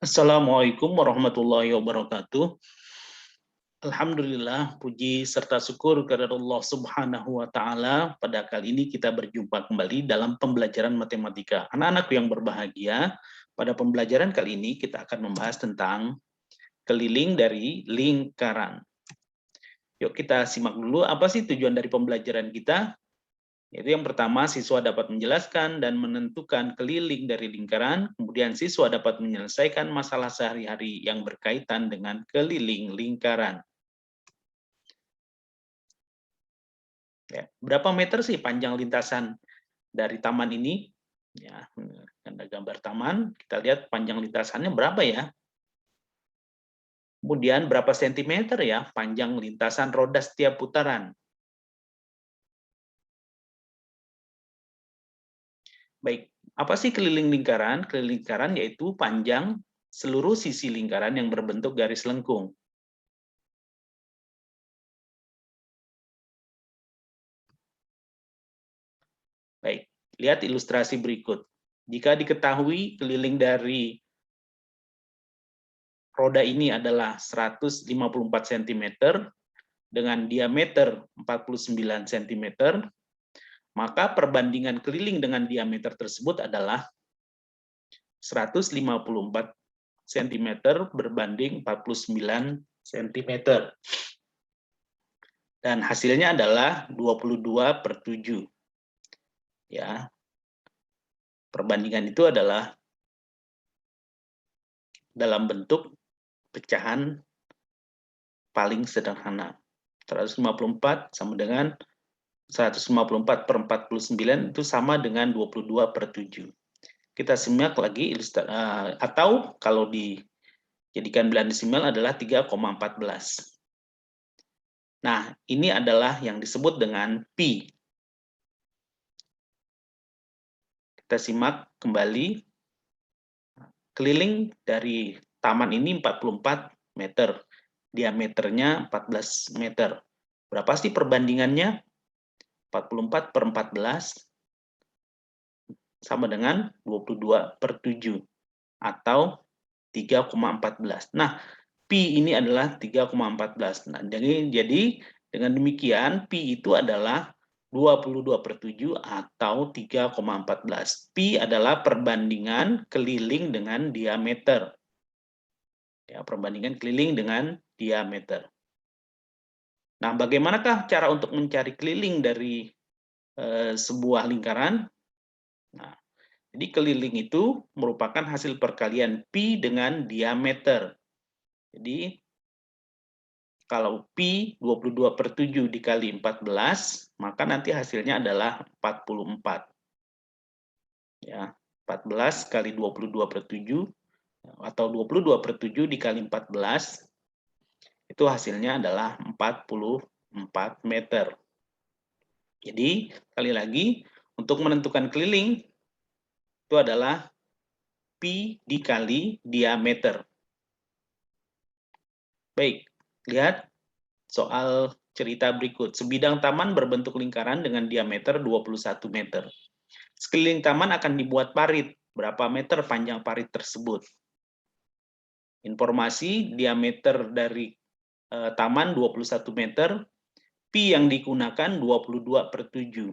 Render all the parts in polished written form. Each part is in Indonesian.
Assalamualaikum warahmatullahi wabarakatuh. Alhamdulillah, puji serta syukur kepada Allah Subhanahu wa Ta'ala. Pada kali ini kita berjumpa kembali dalam pembelajaran matematika. Anak-anak yang berbahagia, pada pembelajaran kali ini kita akan membahas tentang keliling dari lingkaran. Yuk kita simak dulu apa sih tujuan dari pembelajaran kita. Yaitu yang pertama, siswa dapat menjelaskan dan menentukan keliling dari lingkaran, kemudian siswa dapat menyelesaikan masalah sehari-hari yang berkaitan dengan keliling lingkaran. Ya, berapa meter sih panjang lintasan dari taman ini? Ya, ada gambar taman, kita lihat panjang lintasannya berapa ya? Kemudian berapa sentimeter ya panjang lintasan roda setiap putaran? Baik, apa sih keliling lingkaran? Keliling lingkaran yaitu panjang seluruh sisi lingkaran yang berbentuk garis lengkung. Baik, lihat ilustrasi berikut. Jika diketahui keliling dari roda ini adalah 154 cm dengan diameter 49 cm, maka perbandingan keliling dengan diameter tersebut adalah 154 cm berbanding 49 cm. Dan hasilnya adalah 22/7. Ya, perbandingan itu adalah dalam bentuk pecahan paling sederhana. 154 sama dengan 154/49 itu sama dengan 22/7. Kita simak lagi atau kalau dijadikan bilangan desimal adalah 3,14. Nah, ini adalah yang disebut dengan pi. Kita simak kembali. Keliling dari taman ini 44 meter. Diameternya 14 meter. Berapa sih perbandingannya? 44/14 sama dengan 22/7 atau 3,14. Nah, pi ini adalah 3,14. Nah, jadi dengan demikian pi itu adalah 22/7 atau 3,14. Pi adalah perbandingan keliling dengan diameter. Ya, perbandingan keliling dengan diameter. Nah, bagaimanakah cara untuk mencari keliling dari sebuah lingkaran? Nah, jadi keliling itu merupakan hasil perkalian pi dengan diameter. Jadi kalau pi 22/7 dikali 14, maka nanti hasilnya adalah 44. Ya, 14 kali 22/7 atau 22/7 dikali 14 itu hasilnya adalah 44 meter. Jadi, sekali lagi, untuk menentukan keliling, itu adalah pi dikali diameter. Baik, lihat soal cerita berikut. Sebidang taman berbentuk lingkaran dengan diameter 21 meter. Sekeliling taman akan dibuat parit. Berapa meter panjang parit tersebut? Informasi diameter dari taman 21 meter, pi yang digunakan 22/7.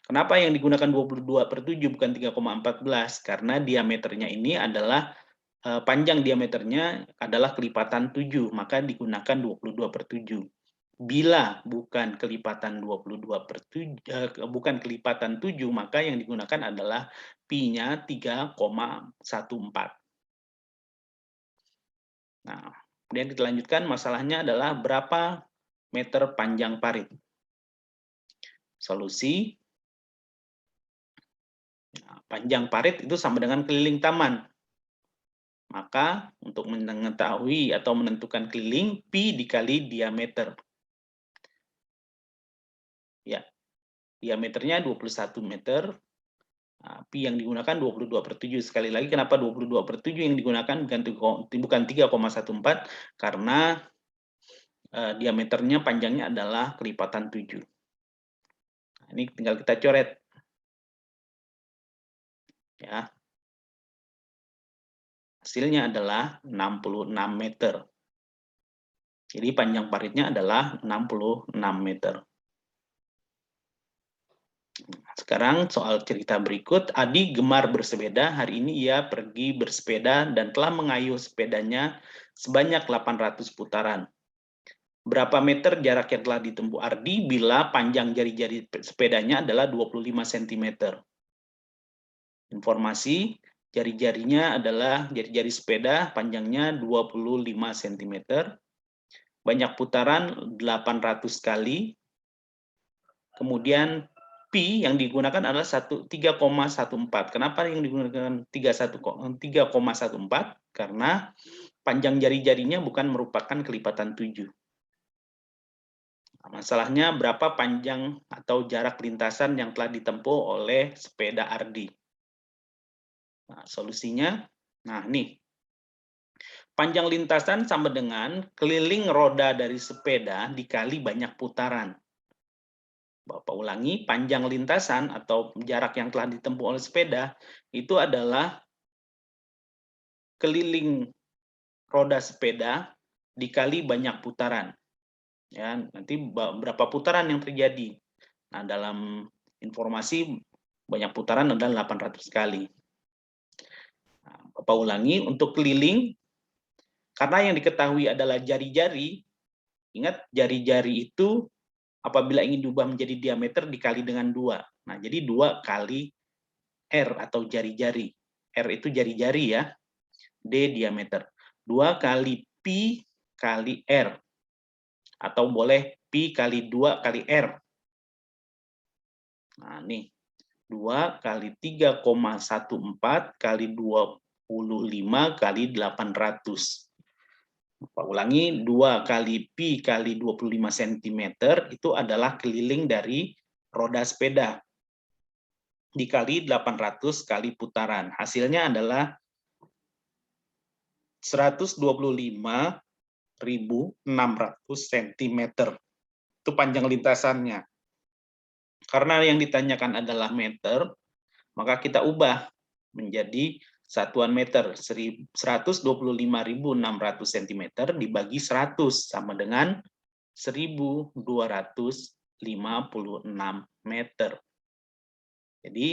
Kenapa yang digunakan 22/7 bukan 3,14? Karena diameternya ini adalah panjang diameternya adalah kelipatan 7, maka digunakan 22/7. Bila bukan kelipatan 22/7, bukan kelipatan 7, maka yang digunakan adalah pi-nya 3,14. Nah, kemudian kita lanjutkan, masalahnya adalah berapa meter panjang parit. Solusi, nah, panjang parit itu sama dengan keliling taman. Maka untuk mengetahui atau menentukan keliling, pi dikali diameter. Ya, diameternya 21 meter. Nah, pi yang digunakan 22/7. Sekali lagi, kenapa 22/7 yang digunakan bukan 3,14? Karena diameternya panjangnya adalah kelipatan 7. Nah, ini tinggal kita coret. Ya. Hasilnya adalah 66 meter. Jadi panjang paritnya adalah 66 meter. Sekarang soal cerita berikut, Adi gemar bersepeda. Hari ini ia pergi bersepeda dan telah mengayuh sepedanya sebanyak 800 putaran. Berapa meter jarak yang telah ditempuh Ardi bila panjang jari-jari sepedanya adalah 25 cm? Informasi, jari-jarinya adalah jari-jari sepeda panjangnya 25 cm. Banyak putaran 800 kali. Kemudian pi yang digunakan adalah 3,14. Kenapa yang digunakan 3,14? Karena panjang jari-jarinya bukan merupakan kelipatan 7. Masalahnya berapa panjang atau jarak lintasan yang telah ditempuh oleh sepeda Ardi? Nah, solusinya, nah nih. Panjang lintasan sama dengan keliling roda dari sepeda dikali banyak putaran. Bapak ulangi, panjang lintasan atau jarak yang telah ditempuh oleh sepeda itu adalah keliling roda sepeda dikali banyak putaran. Ya, nanti berapa putaran yang terjadi. Nah, dalam informasi banyak putaran adalah 800 kali. Nah, Bapak ulangi, untuk keliling, karena yang diketahui adalah jari-jari, ingat jari-jari itu apabila ingin diubah menjadi diameter dikali dengan 2. Nah, jadi 2 kali R atau jari-jari. R itu jari-jari ya, D diameter. 2 kali pi kali R. Atau boleh pi kali 2 kali R. Nah, nih. 2 kali 3,14 kali 25 kali 800. Pak ulangi, 2 kali pi kali 25 cm itu adalah keliling dari roda sepeda. Dikali 800 kali putaran. Hasilnya adalah 125.600 cm. Itu panjang lintasannya. Karena yang ditanyakan adalah meter, maka kita ubah menjadi satuan meter. 125.600 cm dibagi 100 sama dengan 1.256 meter. Jadi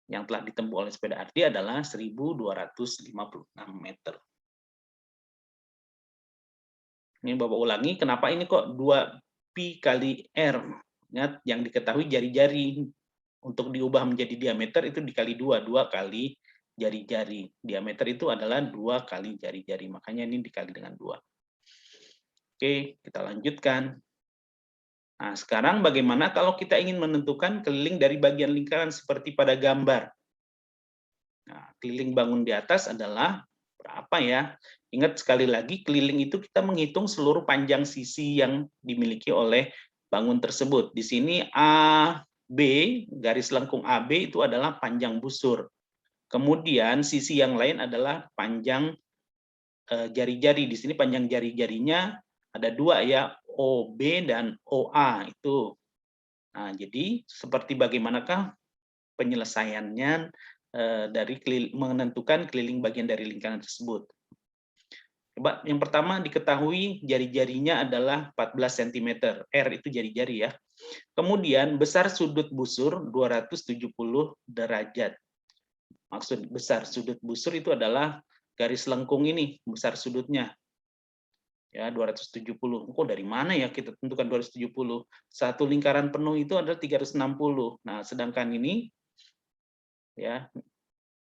yang telah ditempuh oleh sepeda Ardi adalah 1.256 meter. Ini Bapak ulangi, kenapa ini kok 2 pi kali R? Ingat, yang diketahui jari-jari. Untuk diubah menjadi diameter itu dikali 2, 2 kali jari-jari. Diameter itu adalah 2 kali jari-jari, makanya ini dikali dengan 2. Oke, kita lanjutkan. Nah, sekarang bagaimana kalau kita ingin menentukan keliling dari bagian lingkaran seperti pada gambar? Nah, keliling bangun di atas adalah berapa ya? Ingat sekali lagi, keliling itu kita menghitung seluruh panjang sisi yang dimiliki oleh bangun tersebut. Di sini AB, garis lengkung AB itu adalah panjang busur. Kemudian sisi yang lain adalah panjang jari-jari. Di sini panjang jari-jarinya ada 2 ya, OB dan OA itu. Nah, jadi seperti bagaimanakah penyelesaiannya dari menentukan keliling bagian dari lingkaran tersebut? Coba yang pertama diketahui jari-jarinya adalah 14 cm. R itu jari-jari ya. Kemudian besar sudut busur 270 derajat. Maksud besar sudut busur itu adalah garis lengkung ini, besar sudutnya. Ya, 270. Kok dari mana ya kita tentukan 270? Satu lingkaran penuh itu adalah 360. Nah, sedangkan ini ya,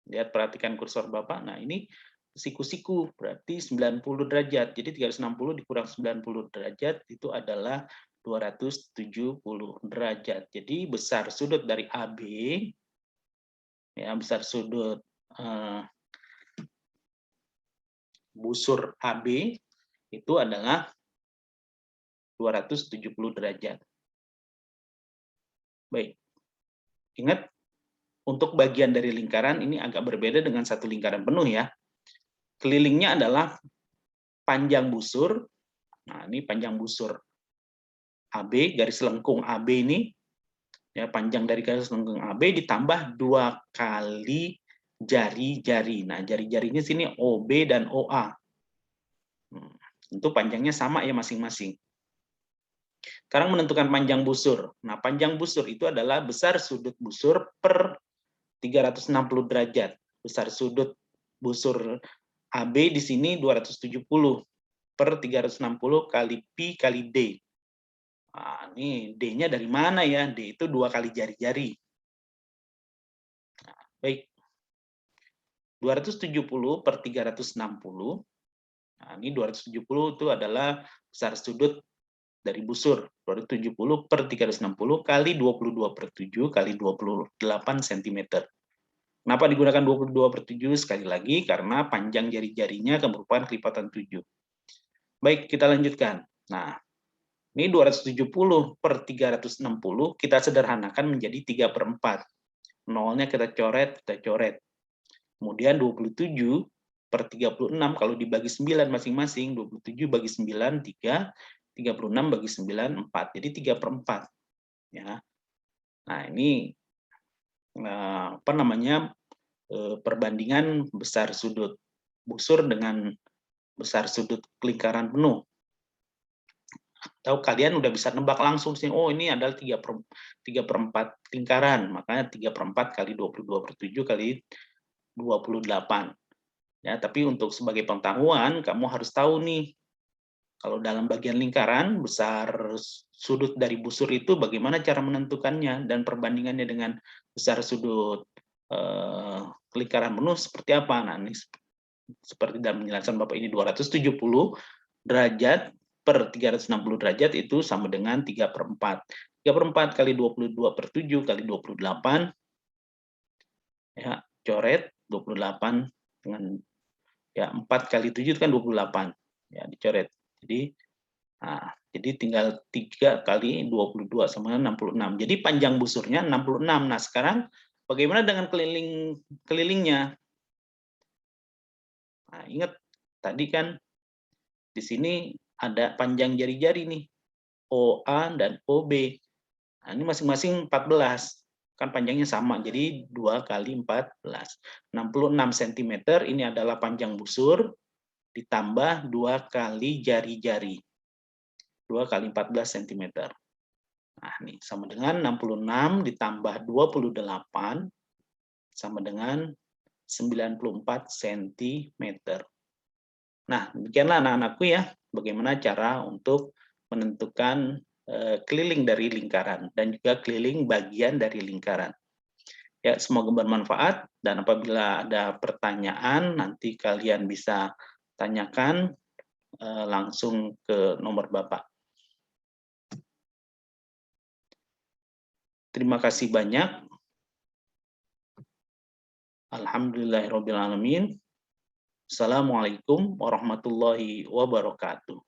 lihat perhatikan kursor Bapak. Nah, ini siku-siku berarti 90 derajat. Jadi 360 dikurang 90 derajat itu adalah 270 derajat. Jadi besar sudut dari AB ya, besar sudut busur AB itu adalah 270 derajat. Baik. Ingat, untuk bagian dari lingkaran ini agak berbeda dengan satu lingkaran penuh ya. Kelilingnya adalah panjang busur. Nah, ini panjang busur AB, garis lengkung AB ini. Ya, panjang dari garis lengkung AB ditambah 2 kali jari-jari. Nah, jari-jarinya sini OB dan OA. Itu panjangnya sama ya masing-masing. Sekarang menentukan panjang busur. Nah, panjang busur itu adalah besar sudut busur per 360 derajat. Besar sudut busur AB di sini 270 per 360 kali Pi kali D. Nah, ini D-nya dari mana ya? D itu 2 kali jari-jari. Nah, baik. 270 per 360. Nah, ini 270 itu adalah besar sudut dari busur. 270 per 360 kali 22 per 7 kali 28 cm. Kenapa digunakan 22 per 7? Sekali lagi, karena panjang jari-jarinya merupakan kelipatan 7. Baik, kita lanjutkan. Nah, ini 270 per 360, kita sederhanakan menjadi 3 per 4. Nolnya kita coret. Kemudian 27 per 36, kalau dibagi 9 masing-masing, 27 bagi 9, 3, 36 bagi 9, 4. Jadi 3 per 4. Ya. Nah, ini apa namanya, perbandingan besar sudut busur dengan besar sudut lingkaran penuh. Atau kalian udah bisa nebak langsung sih, oh ini adalah 3 per 4 lingkaran, makanya 3 per 4 kali 22 per 7 kali 28. Ya, tapi untuk sebagai pengetahuan, kamu harus tahu nih, kalau dalam bagian lingkaran, besar sudut dari busur itu bagaimana cara menentukannya, dan perbandingannya dengan besar sudut lingkaran penuh seperti apa. Nah, ini seperti dalam penjelasan Bapak ini 270 derajat per 360 derajat itu sama dengan 3 per 4. 3 per 4 kali 22 per 7 kali 28, ya, coret 28 dengan ya 4 kali 7 itu kan 28. Ya, dicoret. Jadi tinggal 3 kali 22 sama 66. Jadi panjang busurnya 66. Nah, sekarang bagaimana dengan kelilingnya? Nah, ingat tadi kan di sini ada panjang jari-jari nih, OA dan OB. Nah, ini masing-masing 14. Kan panjangnya sama, jadi 2 kali 14. 66 cm ini adalah panjang busur, ditambah 2 kali jari-jari. 2 kali 14 cm. Nah, ini sama dengan 66 ditambah 28 sama dengan 94 cm. Nah, demikianlah anak-anakku ya, bagaimana cara untuk menentukan keliling dari lingkaran dan juga keliling bagian dari lingkaran. Ya, semoga bermanfaat, dan apabila ada pertanyaan nanti kalian bisa tanyakan langsung ke nomor Bapak. Terima kasih banyak. Alhamdulillahirrabbilalamin. Assalamualaikum warahmatullahi wabarakatuh.